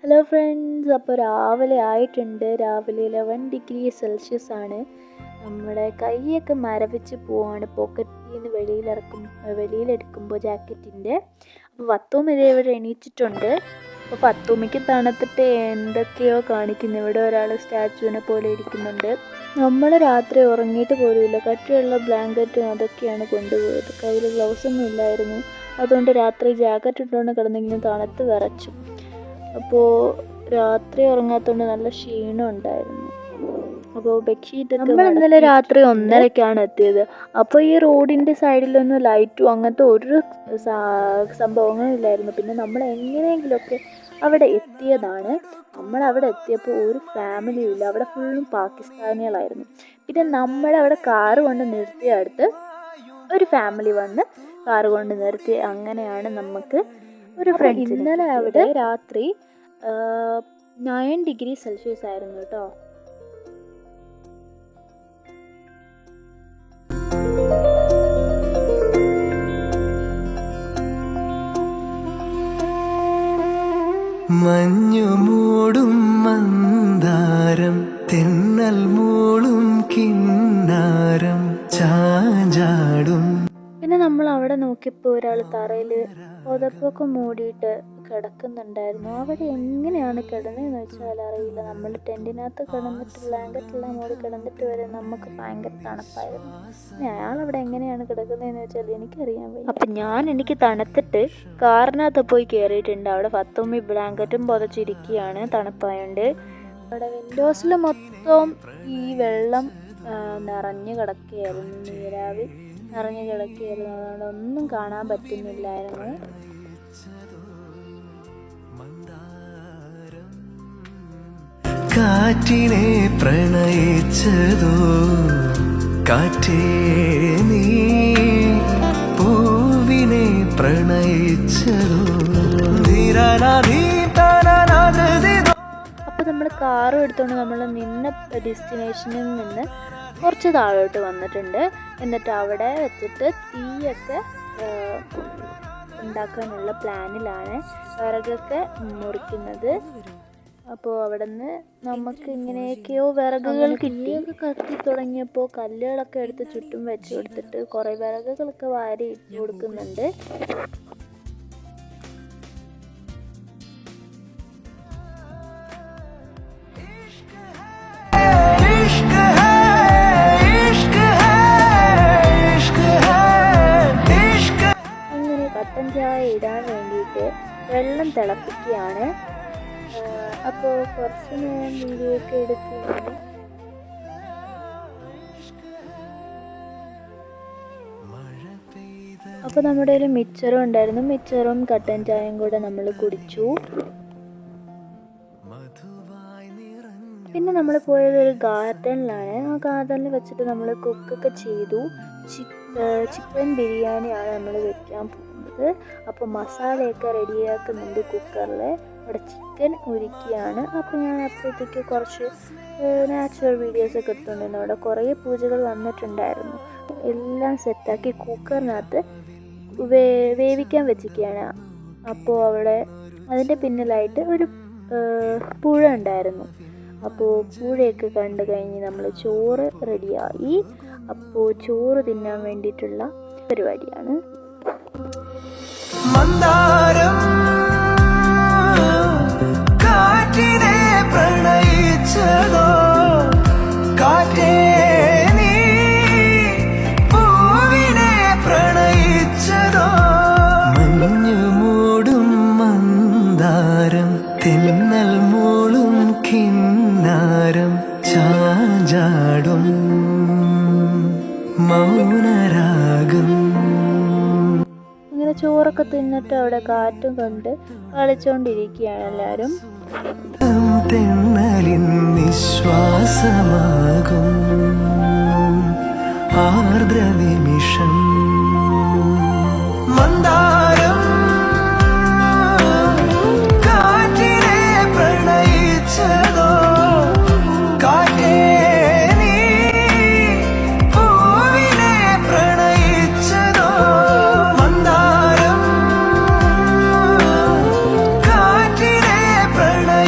Hello friends, അപ്പോൾ രാവിലെ ആയിട്ടുണ്ട്. രാവിലെ 11 ഡിഗ്രി സെൽഷ്യസ് ആണ്. നമ്മുടെ കൈയൊക്കെ മരവിച്ച് പോവാണ് പോക്കറ്റിൽ നിന്ന് വെളിയിലെടുക്കുമ്പോൾ ജാക്കറ്റിൻ്റെ. അപ്പോൾ പത്തൂമ്മ ഇവിടെ എണീച്ചിട്ടുണ്ട്. അപ്പോൾ പത്തൂമ്മയ്ക്ക് തണുത്തിട്ട് എന്തൊക്കെയോ കാണിക്കുന്നു. ഇവിടെ ഒരാൾ സ്റ്റാച്ചുവിനെ പോലെ ഇരിക്കുന്നുണ്ട്. നമ്മൾ രാത്രി ഉറങ്ങിയിട്ട് പോലുമില്ല. കട്ടിയുള്ള ബ്ലാങ്കറ്റും അതൊക്കെയാണ് കൊണ്ടുപോയത്. കയ്യിൽ ഗ്ലൗസൊന്നും ഇല്ലായിരുന്നു. അതുകൊണ്ട് രാത്രി ജാക്കറ്റ് ഇട്ടുകൊണ്ട് കിടന്നെങ്കിലും തണുത്ത് വിറച്ചു. അപ്പോൾ രാത്രി ഉറങ്ങാത്തതുകൊണ്ട് നല്ല ക്ഷീണം ഉണ്ടായിരുന്നു. അപ്പോൾ ബെഡ്ഷീറ്റൊക്കെ നമ്മൾ ഇന്നലെ രാത്രി 1:30-ക്കാണ് എത്തിയത്. അപ്പോൾ ഈ റോഡിൻ്റെ സൈഡിലൊന്നും ലൈറ്റും അങ്ങനത്തെ ഒരു സംഭവങ്ങളും ഇല്ലായിരുന്നു. പിന്നെ നമ്മൾ എങ്ങനെയെങ്കിലുമൊക്കെ അവിടെ എത്തിയതാണ്. നമ്മൾ അവിടെ എത്തിയപ്പോൾ ഒരു ഫാമിലിയും ഇല്ല. അവിടെ ഫുള്ളും പാകിസ്ഥാനികളായിരുന്നു. പിന്നെ നമ്മളവിടെ കാറ് കൊണ്ട് നിർത്തിയ അടുത്ത് ഒരു ഫാമിലി വന്ന് കാറ് കൊണ്ട് നിർത്തി. അങ്ങനെയാണ് നമുക്ക് ഒരു ഫ്രണ്ട്സ്. ഇന്നലെ അവിടെ രാത്രി 9 ഡിഗ്രി സെൽഷ്യസ് ആയിരുന്നു കേട്ടോ. മഞ്ഞു മൂടും മന്ദാരം, തെന്നൽ മൂളും കിന്നാരം, ചാഞ്ചാടും. പിന്നെ നമ്മൾ അവിടെ നോക്കിയപ്പോൾ ഒരാൾ തറയിൽ പുതപ്പൊക്കെ മൂടിയിട്ട് കിടക്കുന്നുണ്ടായിരുന്നു. അവിടെ എങ്ങനെയാണ് കിടന്നതെന്ന് വെച്ചാൽ അറിയില്ല. നമ്മൾ ടെൻറ്റിനകത്ത് കിടന്നിട്ട് ബ്ലാങ്കറ്റെല്ലാം മൂടി കിടന്നിട്ട് വരെ നമുക്ക് ഭയങ്കര തണുപ്പായിരുന്നു. അയാളവിടെ എങ്ങനെയാണ് കിടക്കുന്നതെന്ന് വെച്ചാൽ എനിക്കറിയാൻ വയ്യ. അപ്പം എനിക്ക് തണുത്തിട്ട് കാറിനകത്ത് പോയി കയറിയിട്ടുണ്ട്. അവിടെ പത്തുമ്മി ബ്ലാങ്കറ്റും പുതച്ചിരിക്കുകയാണ് തണുപ്പായോണ്ട്. അവിടെ വിൻഡോസിൽ മൊത്തം ഈ വെള്ളം നിറഞ്ഞു കിടക്കുകയായിരുന്നു. നീരാവി നിറഞ്ഞു കിടക്കുകയായിരുന്നു. അതുകൊണ്ട് ഒന്നും കാണാൻ പറ്റുന്നില്ലായിരുന്നു. കാറ്റിനെ പ്രണയിച്ചതോ കാറ്റേ നീ, പൂവിനെ പ്രണയിച്ചതോ. അപ്പോൾ നമ്മൾ കാറും എടുത്തുകൊണ്ട് നമ്മൾ നിന്ന ഡെസ്റ്റിനേഷനിൽ നിന്ന് കുറച്ച് താഴോട്ട് വന്നിട്ടുണ്ട്. എന്നിട്ട് അവിടെ വെച്ചിട്ട് തീയൊക്കെ ഉണ്ടാക്കാനുള്ള പ്ലാനിലാണ്. വിറകൊക്കെ മുറിക്കുന്നത്. അപ്പോൾ അവിടെ നിന്ന് നമുക്ക് ഇങ്ങനെയൊക്കെയോ വിറകുകൾ കിട്ടിയൊക്കെ കത്തി തുടങ്ങിയപ്പോൾ കല്ലുകളൊക്കെ എടുത്ത് ചുറ്റും വെച്ച് കൊടുത്തിട്ട് കുറേ വിറകുകളൊക്കെ വാരി ഇട്ട് കൊടുക്കുന്നുണ്ട്. അങ്ങനെ കട്ടൻ ചായ ഇടാൻ വേണ്ടിയിട്ട് വെള്ളം തിളപ്പിക്കുകയാണ്. അപ്പോൾ കുറച്ച് നേരം വീഡിയോ ഒക്കെ എടുക്കുകയാണ്. അപ്പോൾ നമ്മുടെ ഒരു മിച്ചറും ഉണ്ടായിരുന്നു. മിച്ചറും കട്ടൻ ചായയും കൂടെ നമ്മൾ കുടിച്ചു. പിന്നെ നമ്മൾ പോയത് ഒരു ഗാർഡനിലാണ്. ആ ഗാർഡനിൽ വെച്ചിട്ട് നമ്മൾ കുക്കൊക്കെ ചെയ്തു. ചിക്കൻ ബിരിയാണിയാണ് നമ്മൾ വെക്കാൻ പോകുന്നത്. അപ്പോൾ മസാലയൊക്കെ റെഡിയാക്കുന്നുണ്ട് കുക്കറിൽ. അവിടെ ചിക്കൻ ഒരുക്കിയാണ്. അപ്പോൾ ഞാൻ അപ്പോഴത്തേക്ക് കുറച്ച് നാച്ചുറൽ വീഡിയോസൊക്കെ എടുത്തുകൊണ്ടിരുന്നു. അവിടെ കുറേ പൂജകൾ വന്നിട്ടുണ്ടായിരുന്നു. എല്ലാം സെറ്റാക്കി കുക്കറിനകത്ത് വേവിക്കാൻ വെച്ചിരിക്കുകയാണ്. അപ്പോൾ അവിടെ അതിൻ്റെ പിന്നിലായിട്ട് ഒരു പുഴ ഉണ്ടായിരുന്നു. അപ്പോൾ പുഴയൊക്കെ കണ്ടു കഴിഞ്ഞ് നമ്മൾ ചോറ് റെഡിയായി. അപ്പോൾ ചോറ് തിന്നാൻ വേണ്ടിയിട്ടുള്ള പരിപാടിയാണ്. മന്ദാരം കാറ്റിനെ പ്രണയിച്ചതോ കാറ്റേ നീ, പൂവിനെ പ്രണയിച്ചതോ. മഞ്ഞു മൂടും മന്ദാരം, തെന്നൽ മൂളും കിന്നാരം, ചാഞ്ചാടും മൗനരാഗം. ഇങ്ങനെ ചോറൊക്കെ തിന്നിട്ട് അവിടെ കാറ്റും കൊണ്ട് കളിച്ചുകൊണ്ടിരിക്കുകയാണ് എല്ലാവരും. തെന്നലിൻ നിശ്വാസമാകും ആർദ്ര നിമിഷം. മന്ദാരം കാറ്റിനെ പ്രണയിച്ചതോ കാറ്റേ നീ, പൂവിനെ പ്രണയിച്ചതോ. മന്ദാരം കാറ്റിനെ പ്രണയിച്ചതോ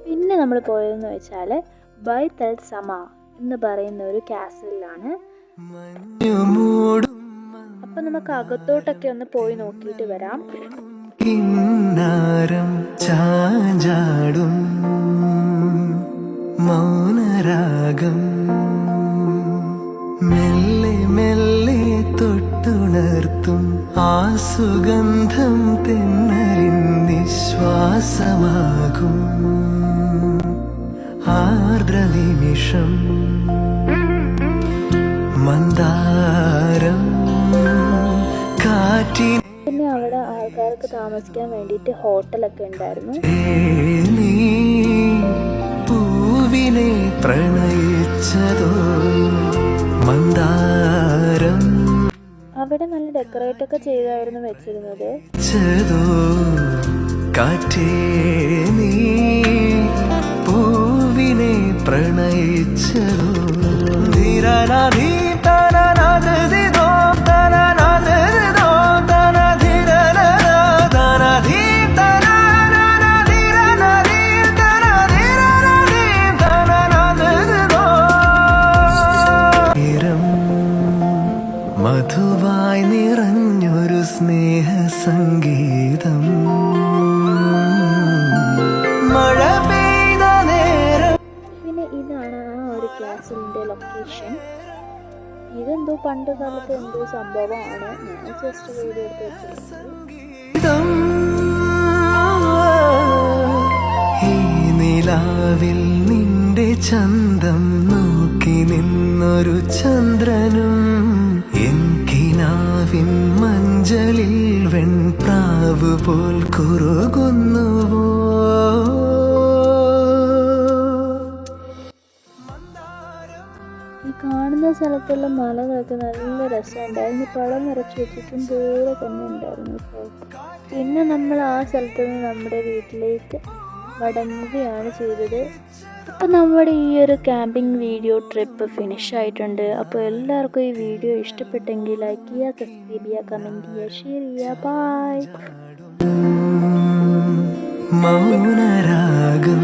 പിന്നെ നമ്മൾ പോയതെന്ന് വെച്ചാൽ ബൈത്ത് അൽ സമ എന്ന് പറയുന്ന ഒരു കാസിലാണ്. മൂടും അപ്പം നമുക്ക് അകത്തോട്ടൊക്കെ ഒന്ന് പോയി നോക്കിയിട്ട് വരാം. കിന്നാരം ചാഞ്ചാടും മൗനരാഗം മെല്ലെ മെല്ലെ തൊട്ടുണർത്തും ആ സുഗന്ധം തെന്നലിൻ നിശ്വാസമാകും ആർദ്ര നിമിഷം മന്ദാരം കാറ്റിൻ പിന്നെ അവിടെ ആൾക്കാർക്ക് താമസിക്കാൻ വേണ്ടിയിട്ട് ഹോട്ടലൊക്കെ ഉണ്ടായിരുന്നു. നീ പൂവിനെ പ്രണയിച്ചതോ മന്ദാരം അവിടെ നല്ല ഡെക്കറേറ്റ് ഒക്കെ ചെയ്തായിരുന്നു വെച്ചിരുന്നത്. ചതോ കാറ്റേ നീ പൂവിനെ പ്രണയിച്ചതോ ധീരനാധീ തനനാദൃതിദോ തനനാദൃതിദോ തനധീരനാ തനധീ തനനാദീരനാദീ തനധീരനാദീ തനനാദൃതിദോ മധുവായി നിറഞ്ഞൊരു സ്നേഹ സംഗീതം മഴ പെയ്ത നേരം. പിന്നെ ഇതാണ് ആ ഒരു ക്യാസലിൻ്റെ ലൊക്കേഷൻ. ഇതെന്തോ പണ്ട് കാലത്ത് എന്തോ സംഭവമാണ്. ഞാൻ ജസ്റ്റ് വീഡിയോ എടുത്ത് വെച്ചിട്ടുണ്ട്. ഇതം ഈ നിലാവിൽ നിന്റെ ചന്തം നോക്കി നിന്നൊരു ചന്ദ്രനും എൻ കിനാവിൻ മഞ്ചലിൽ വെൺപ്രാവ് പോൽ കുറുകുന്നുവോ. ഈ കാണുന്ന സ്ഥലത്തുള്ള മലകളൊക്കെ നല്ല രസമുണ്ടായിരുന്നു. പഴം നിറച്ച് വെച്ചിട്ടും ദൂരെ തന്നെ ഉണ്ടായിരുന്നു കേട്ടോ. പിന്നെ നമ്മൾ ആ സ്ഥലത്ത് നിന്ന് നമ്മുടെ വീട്ടിലേക്ക് മടങ്ങുകയാണ് ചെയ്തത്. അപ്പോൾ നമ്മുടെ ഈ ഒരു ക്യാമ്പിംഗ് വീഡിയോ ട്രിപ്പ് ഫിനിഷ് ആയിട്ടുണ്ട്. അപ്പോൾ എല്ലാവർക്കും ഈ വീഡിയോ ഇഷ്ടപ്പെട്ടെങ്കിൽ ലൈക്ക് ചെയ്യുക, സബ്സ്ക്രൈബ് ചെയ്യുക, കമൻറ്റ് ചെയ്യുക, ഷെയർ ചെയ്യുക. ബൈ. മൗനരാഗം